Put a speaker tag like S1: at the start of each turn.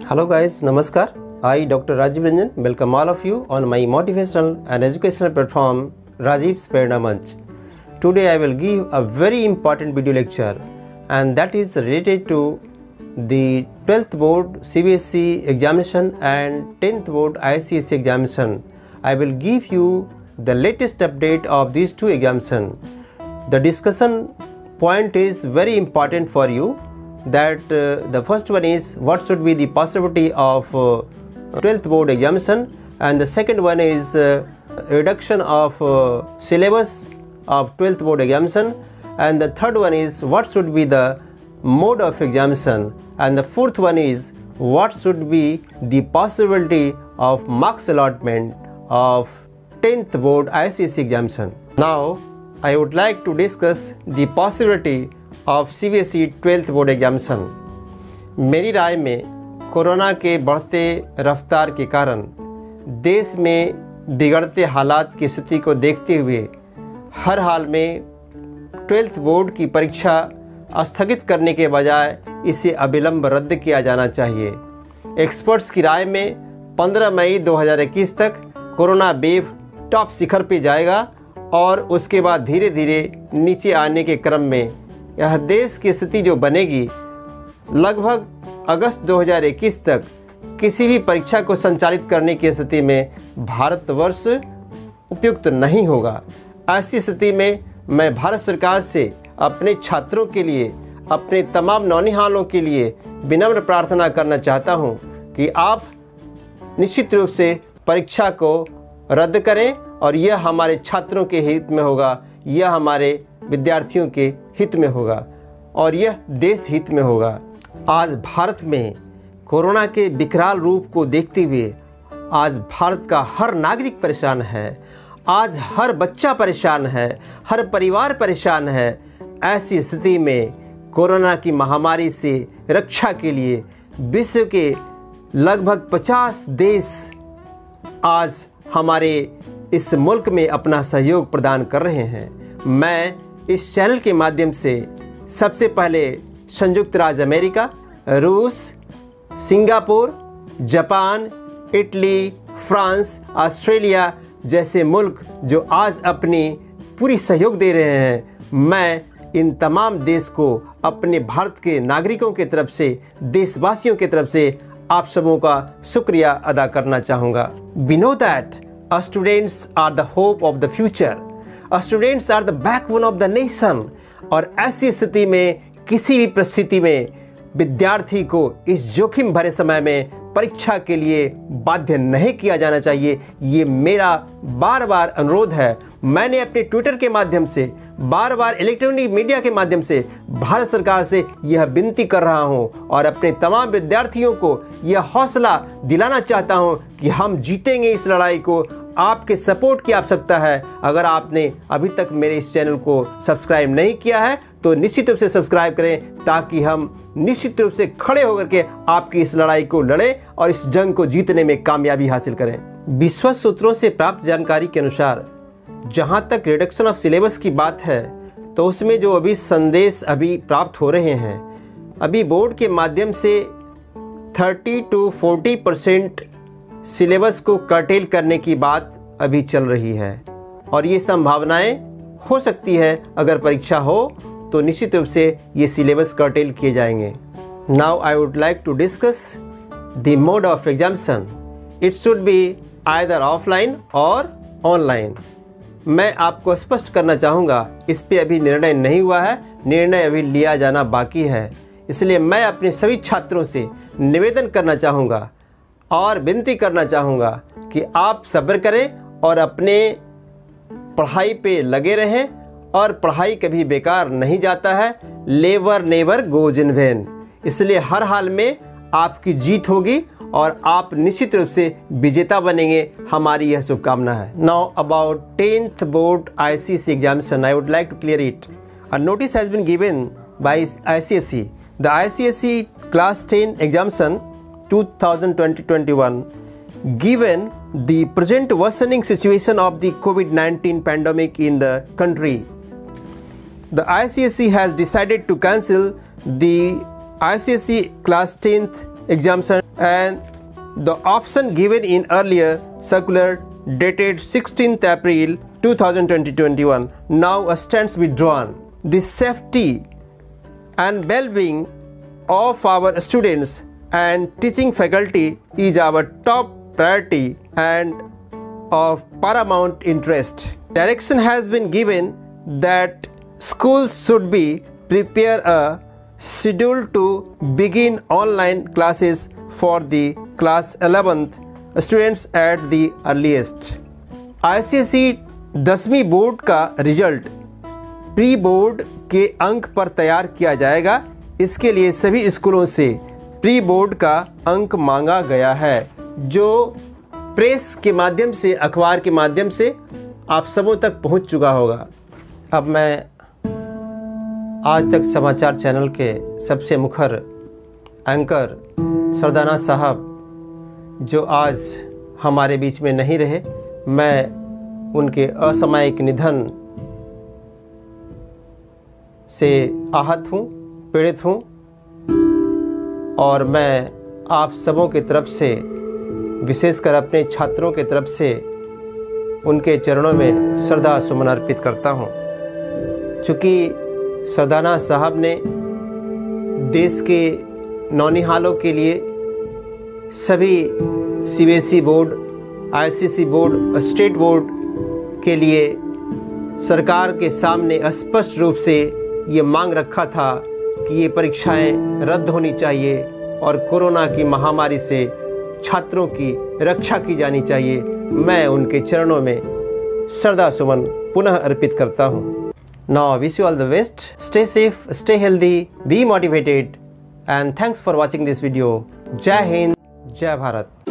S1: Hello guys, Namaskar. I Dr. Rajiv Ranjan welcome all of you on my motivational and educational platform Rajiv's Prerna Manch. Today I will give a very important video lecture and that is related to the 12th board CBSE examination and 10th board ICSE examination. I will give you the latest update of these two examinations. The discussion point is very important for you. That the first one is what should be the possibility of 12th board examination, and the second one is reduction of syllabus of 12th board examination, and the third one is what should be the mode of examination, and the fourth one is what should be the possibility of marks allotment of 10th board ICSE examination. Now I would like to discuss the possibility of CBSE 12th board examination. मेरी राय में corona के बढ़ते रफ्तार के कारण देश में बिगड़ते हालात की स्थिति को देखते हुए हर हाल में 12th बोर्ड की परीक्षा स्थगित करने के बजाय इसे अविलंब रद्द किया जाना चाहिए। एक्सपर्ट्स की राय में 15 मई 2021 तक कोरोना वेव टॉप शिखर पे जाएगा और उसके बाद धीरे धीरे नीचे आने के क्रम में यह देश की स्थिति जो बनेगी, लगभग अगस्त 2021 तक किसी भी परीक्षा को संचालित करने की स्थिति में भारतवर्ष उपयुक्त नहीं होगा। ऐसी स्थिति में मैं भारत सरकार से अपने छात्रों के लिए, अपने तमाम नौनिहालों के लिए विनम्र प्रार्थना करना चाहता हूं कि आप निश्चित रूप से परीक्षा को रद्द करें और यह हमारे छात्रों के हित में होगा, यह हमारे विद्यार्थियों के हित में होगा और यह देश हित में होगा। आज भारत में कोरोना के विकराल रूप को देखते हुए आज भारत का हर नागरिक परेशान है, आज हर बच्चा परेशान है, हर परिवार परेशान है। ऐसी स्थिति में कोरोना की महामारी से रक्षा के लिए विश्व के लगभग 50 देश आज हमारे इस मुल्क में अपना सहयोग प्रदान कर रहे हैं। मैं इस चैनल के माध्यम से सबसे पहले संयुक्त राज्य अमेरिका, रूस, Singapore, Japan, Italy, France, Australia जैसे मुल्क जो आज अपनी पूरी सहयोग दे रहे हैं, मैं इन तमाम देश को अपने भारत के नागरिकों की तरफ से, देशवासियों की तरफ से आप सबों का शुक्रिया अदा करना चाहूँगा। We know that students are the hope of the future. Students are the backbone of the nation. और ऐसी स्थिति में किसी भी परिस्थिति में विद्यार्थी को इस जोखिम भरे समय में परीक्षा के लिए बाध्य नहीं किया जाना चाहिए। ये मेरा बार बार अनुरोध है। मैंने अपने ट्विटर के माध्यम से, बार बार इलेक्ट्रॉनिक मीडिया के माध्यम से भारत सरकार से यह विनती कर रहा हूं और अपने तमाम विद्यार्थियों को यह हौसला दिलाना चाहता हूं कि हम जीतेंगे इस लड़ाई को। आपके सपोर्ट की आवश्यकता है। अगर आपने अभी तक मेरे इस चैनल को सब्सक्राइब नहीं किया है तो निश्चित रूप से सब्सक्राइब करें ताकि हम निश्चित रूप से खड़े होकर के आपकी इस लड़ाई को लड़ें और इस जंग को जीतने में कामयाबी हासिल करें। विश्वस्त सूत्रों से प्राप्त जानकारी के अनुसार जहां तक रिडक्शन ऑफ सिलेबस की बात है तो उसमें जो अभी संदेश अभी प्राप्त हो रहे हैं, अभी बोर्ड के माध्यम से 30 to 40% सिलेबस को कर्टेल करने की बात अभी चल रही है और ये संभावनाएं हो सकती है अगर परीक्षा हो तो निश्चित रूप से ये सिलेबस कर्टेल किए जाएंगे। Now I would like to discuss the mode of examination. It should be either offline or online. मैं आपको स्पष्ट करना चाहूँगा, इस पे अभी निर्णय नहीं हुआ है, निर्णय अभी लिया जाना बाकी है। इसलिए मैं अपने सभी छात्रों से निवेदन करना चाहूँगा और विनती करना चाहूँगा कि आप सब्र करें और अपने पढ़ाई पे लगे रहें और पढ़ाई कभी बेकार नहीं जाता है। Labour never goes in when. इसलिए हर हाल में आपकी जीत होगी और आप निश्चित रूप से विजेता बनेंगे, हमारी यह शुभकामना है। Now about 10th board ICSE examination, I would like to clear it. A notice has been given by ICSE। The ICSE class 10 examination 2020-21 given the present worsening situation of the COVID-19 pandemic in the country, the ICSE has decided to cancel the ICSE class 10th exemption, and the option given in earlier circular dated 16th April 2021 now stands withdrawn. The safety and well-being of our students and teaching faculty is our top priority and of paramount interest. Direction has been given that schools should be prepare a schedule to begin online classes for the class 11th students at the earliest. ICSE 10वीं board का result pre board के अंक पर तैयार किया जाएगा। इसके लिए सभी स्कूलों से प्री बोर्ड का अंक मांगा गया है, जो प्रेस के माध्यम से, अखबार के माध्यम से आप सबों तक पहुंच चुका होगा। अब मैं आज तक समाचार चैनल के सबसे मुखर एंकर सरदाना साहब जो आज हमारे बीच में नहीं रहे, मैं उनके असामयिक निधन से आहत हूँ, पीड़ित हूँ, और मैं आप सबों की तरफ से, विशेषकर अपने छात्रों की तरफ से उनके चरणों में श्रद्धा सुमन अर्पित करता हूँ। चूँकि सरदाना साहब ने देश के नौनिहालों के लिए सभी CBSE board, ICSE board, state board के लिए सरकार के सामने स्पष्ट रूप से ये मांग रखा था कि ये परीक्षाएं रद्द होनी चाहिए और कोरोना की महामारी से छात्रों की रक्षा की जानी चाहिए। मैं उनके चरणों में श्रद्धा सुमन पुनः अर्पित करता हूँ। Now wish you all the best. Stay safe, stay healthy, be motivated, and thanks for watching this video. Jai Hind, Jai Bharat.